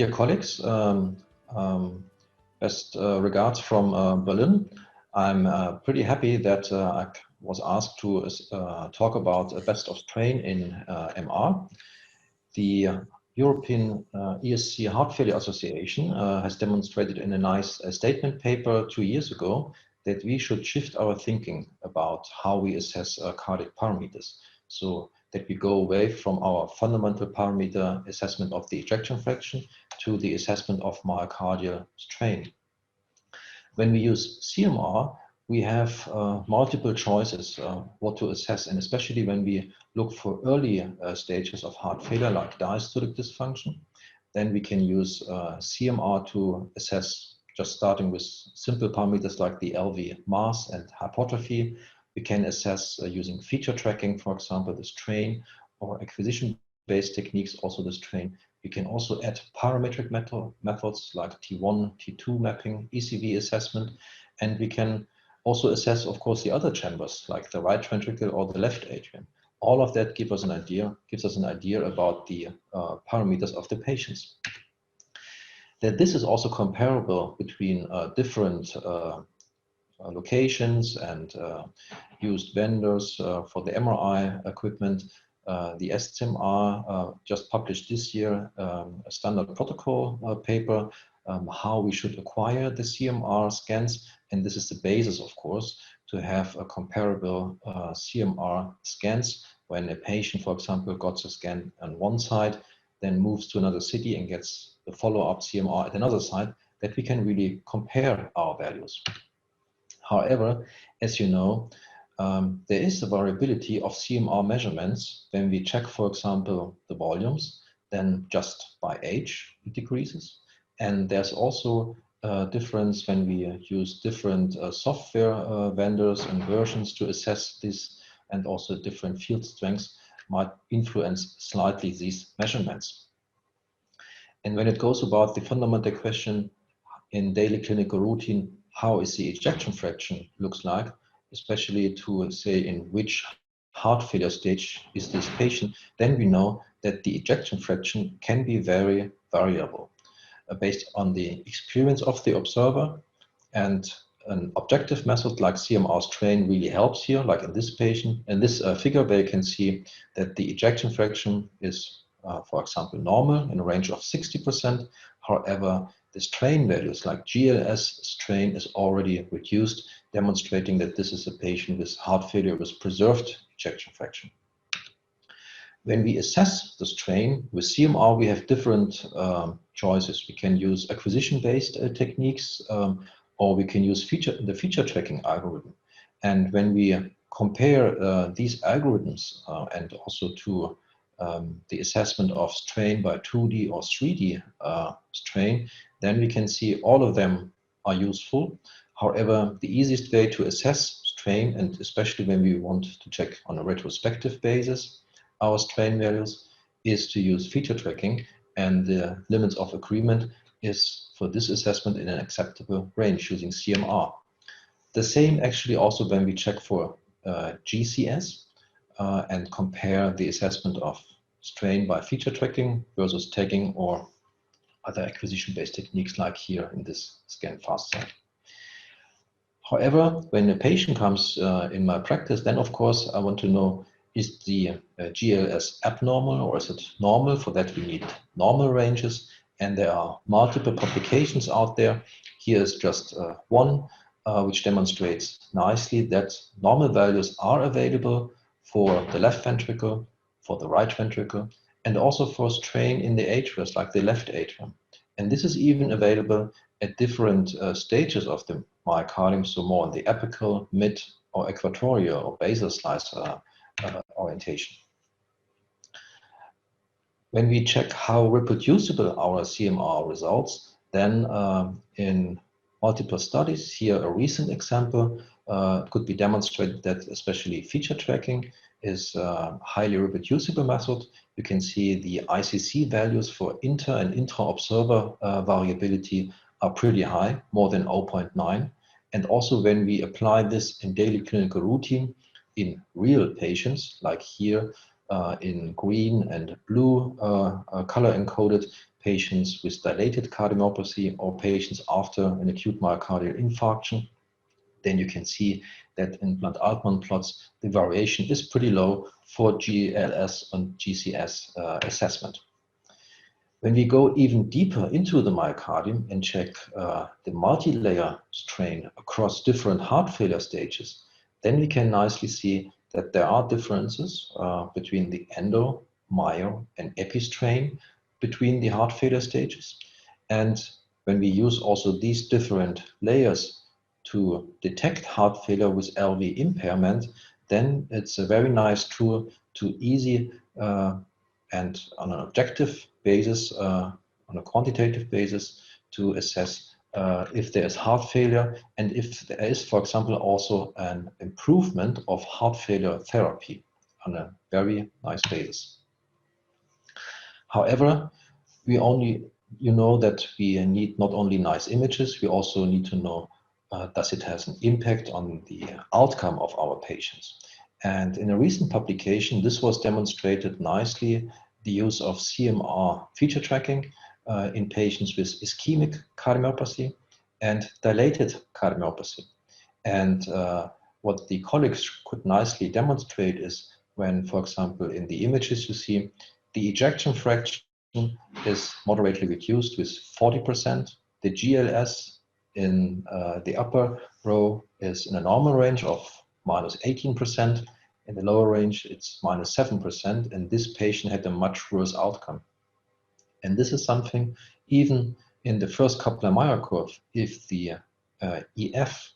Dear colleagues, best regards from Berlin. I'm pretty happy that I was asked to talk about a best of strain in MR. The European ESC Heart Failure Association has demonstrated in a nice statement paper 2 years ago that we should shift our thinking about how we assess cardiac parameters. So that we go away from our fundamental parameter assessment of the ejection fraction to the assessment of myocardial strain. When we use CMR, we have multiple choices what to assess, and especially when we look for early stages of heart failure like diastolic dysfunction, then we can use CMR to assess, just starting with simple parameters like the LV mass and hypertrophy. We can assess using feature tracking, for example, the strain, or acquisition-based techniques, also the strain. We can also add parametric methods like T1, T2 mapping, EACVI assessment, and we can also assess, of course, the other chambers like the right ventricle or the left atrium. All of that gives us an idea about the parameters of the patients. That this is also comparable between different locations and used vendors for the MRI equipment. The SCMR just published this year a standard protocol paper how we should acquire the CMR scans, and this is the basis, of course, to have a comparable CMR scans when a patient, for example, got a scan on one side, then moves to another city and gets the follow-up CMR at another site, that we can really compare our values. However, as you know, there is a variability of CMR measurements. When we check, for example, the volumes, then just by age it decreases. And there's also a difference when we use different software vendors and versions to assess this, and also different field strengths might influence slightly these measurements. And when it goes about the fundamental question in daily clinical routine, how is the ejection fraction looks like, especially to say in which heart failure stage is this patient, then we know that the ejection fraction can be very variable based on the experience of the observer, and an objective method like CMR strain really helps here, like in this patient. In this figure where you can see that the ejection fraction is, for example, normal in a range of 60%. However, the strain values like GLS strain is already reduced, demonstrating that this is a patient with heart failure with preserved ejection fraction. When we assess the strain with CMR, we have different choices. We can use acquisition-based techniques, or we can use the feature tracking algorithm. And when we compare these algorithms and also to the assessment of strain by 2D or 3D strain, then we can see all of them are useful. However, the easiest way to assess strain, and especially when we want to check on a retrospective basis our strain values, is to use feature tracking, and the limits of agreement is for this assessment in an acceptable range using CMR. The same actually also when we check for GCS and compare the assessment of strain by feature tracking versus tagging or other acquisition-based techniques like here in this scan fast site. However, when a patient comes in my practice, then of course I want to know, is the GLS abnormal or is it normal? For that we need normal ranges, and there are multiple publications out there. Here is just one which demonstrates nicely that normal values are available for the left ventricle, for the right ventricle, and also for strain in the atrium, like the left atrium. And this is even available at different stages of the myocardium, so more in the apical, mid, or equatorial or basal slice orientation. When we check how reproducible our CMR results, then in multiple studies, here a recent example could be demonstrated that especially feature tracking is a highly reproducible method. You can see the ICC values for inter and intra-observer variability are pretty high, more than 0.9. And also when we apply this in daily clinical routine in real patients, like here in green and blue color encoded, patients with dilated cardiomyopathy or patients after an acute myocardial infarction, then you can see that in Blunt-Altman plots, the variation is pretty low for GLS and GCS assessment. When we go even deeper into the myocardium and check the multi-layer strain across different heart failure stages, then we can nicely see that there are differences between the endo, myo, and epi strain between the heart failure stages. And when we use also these different layers to detect heart failure with LV impairment, then it's a very nice tool to easy and on an objective basis, on a quantitative basis, to assess if there is heart failure and if there is, for example, also an improvement of heart failure therapy on a very nice basis. However, we only, that we need not only nice images, we also need to know does it has an impact on the outcome of our patients. And in a recent publication, this was demonstrated nicely, the use of CMR feature tracking in patients with ischemic cardiomyopathy and dilated cardiomyopathy. And what the colleagues could nicely demonstrate is when, for example, in the images you see, the ejection fraction is moderately reduced with 40%. The GLS in the upper row is in a normal range of minus 18%. In the lower range, it's minus 7%. And this patient had a much worse outcome. And this is something, even in the first Kaplan-Meier curve, if the EF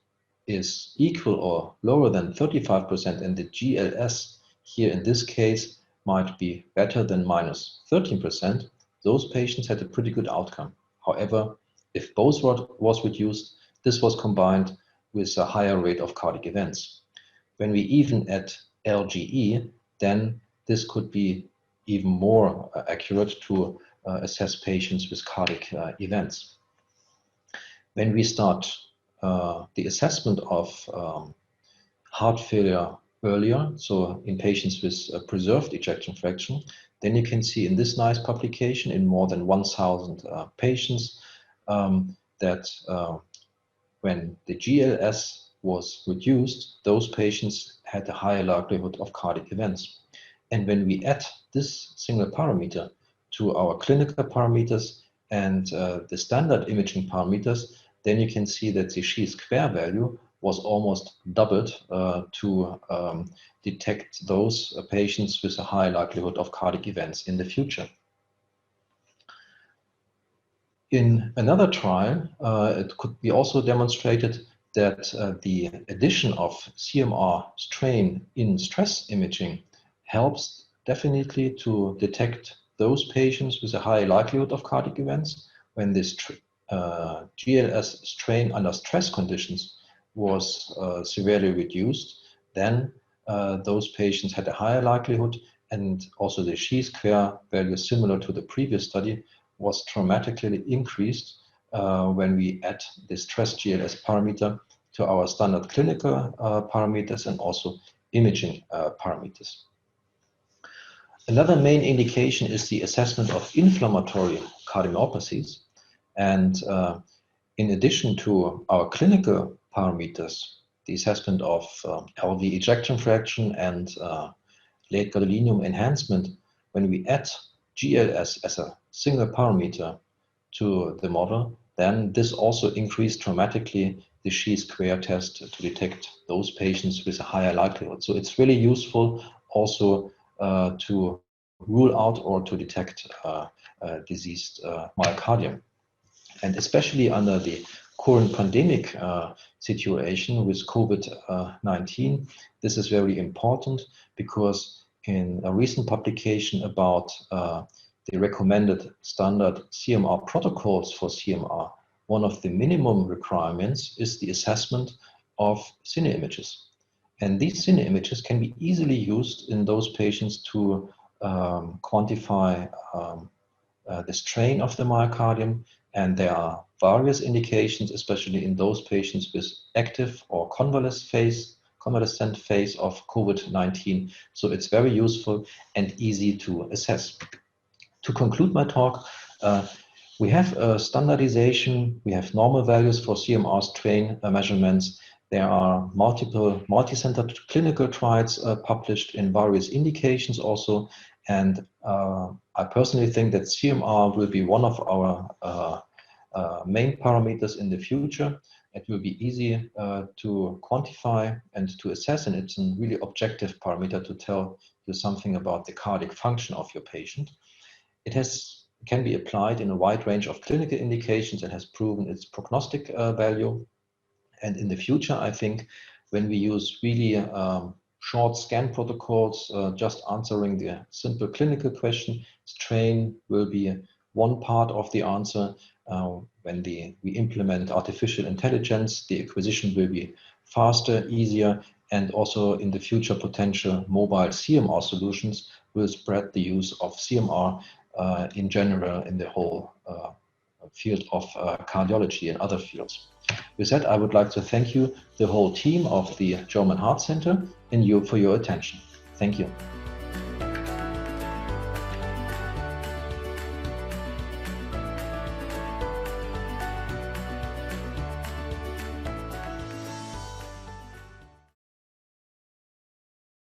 is equal or lower than 35%, and the GLS here in this case might be better than minus 13%, those patients had a pretty good outcome. However, if both was reduced, this was combined with a higher rate of cardiac events. When we even add LGE, then this could be even more accurate to assess patients with cardiac events. When we start the assessment of heart failure earlier, so in patients with preserved ejection fraction, then you can see in this nice publication in more than 1,000 patients that when the GLS was reduced, those patients had a higher likelihood of cardiac events. And when we add this single parameter to our clinical parameters and the standard imaging parameters, then you can see that the chi-square value was almost doubled to detect those patients with a high likelihood of cardiac events in the future. In another trial, it could be also demonstrated that the addition of CMR strain in stress imaging helps definitely to detect those patients with a high likelihood of cardiac events. When this GLS strain under stress conditions was severely reduced, then those patients had a higher likelihood, and also the chi-square value, similar to the previous study, was dramatically increased when we add the stress GLS parameter to our standard clinical parameters and also imaging parameters. Another main indication is the assessment of inflammatory cardiomyopathies. And in addition to our clinical parameters, the assessment of LV ejection fraction and late gadolinium enhancement, when we add GLS as a single parameter to the model, then this also increased dramatically the chi-square test to detect those patients with a higher likelihood. So it's really useful also to rule out or to detect diseased myocardium. And especially under the current pandemic situation with COVID-19, this is very important, because in a recent publication about the recommended standard CMR protocols for CMR, one of the minimum requirements is the assessment of cine images. And these cine images can be easily used in those patients to quantify the strain of the myocardium. And there are various indications, especially in those patients with active or convalescent phase of COVID-19. So it's very useful and easy to assess. To conclude my talk, We have standardization, we have normal values for CMR strain measurements. There are multiple multi-center clinical trials published in various indications also. And I personally think that CMR will be one of our main parameters in the future. It will be easy to quantify and to assess, and it's a really objective parameter to tell you something about the cardiac function of your patient. It can be applied in a wide range of clinical indications and has proven its prognostic value. And in the future, I think when we use really short scan protocols, just answering the simple clinical question, strain will be one part of the answer. When we implement artificial intelligence, the acquisition will be faster, easier, and also in the future, potential mobile CMR solutions will spread the use of CMR in general in the whole field of cardiology and other fields. With that, I would like to thank you, the whole team of the German Heart Center, and you for your attention. Thank you.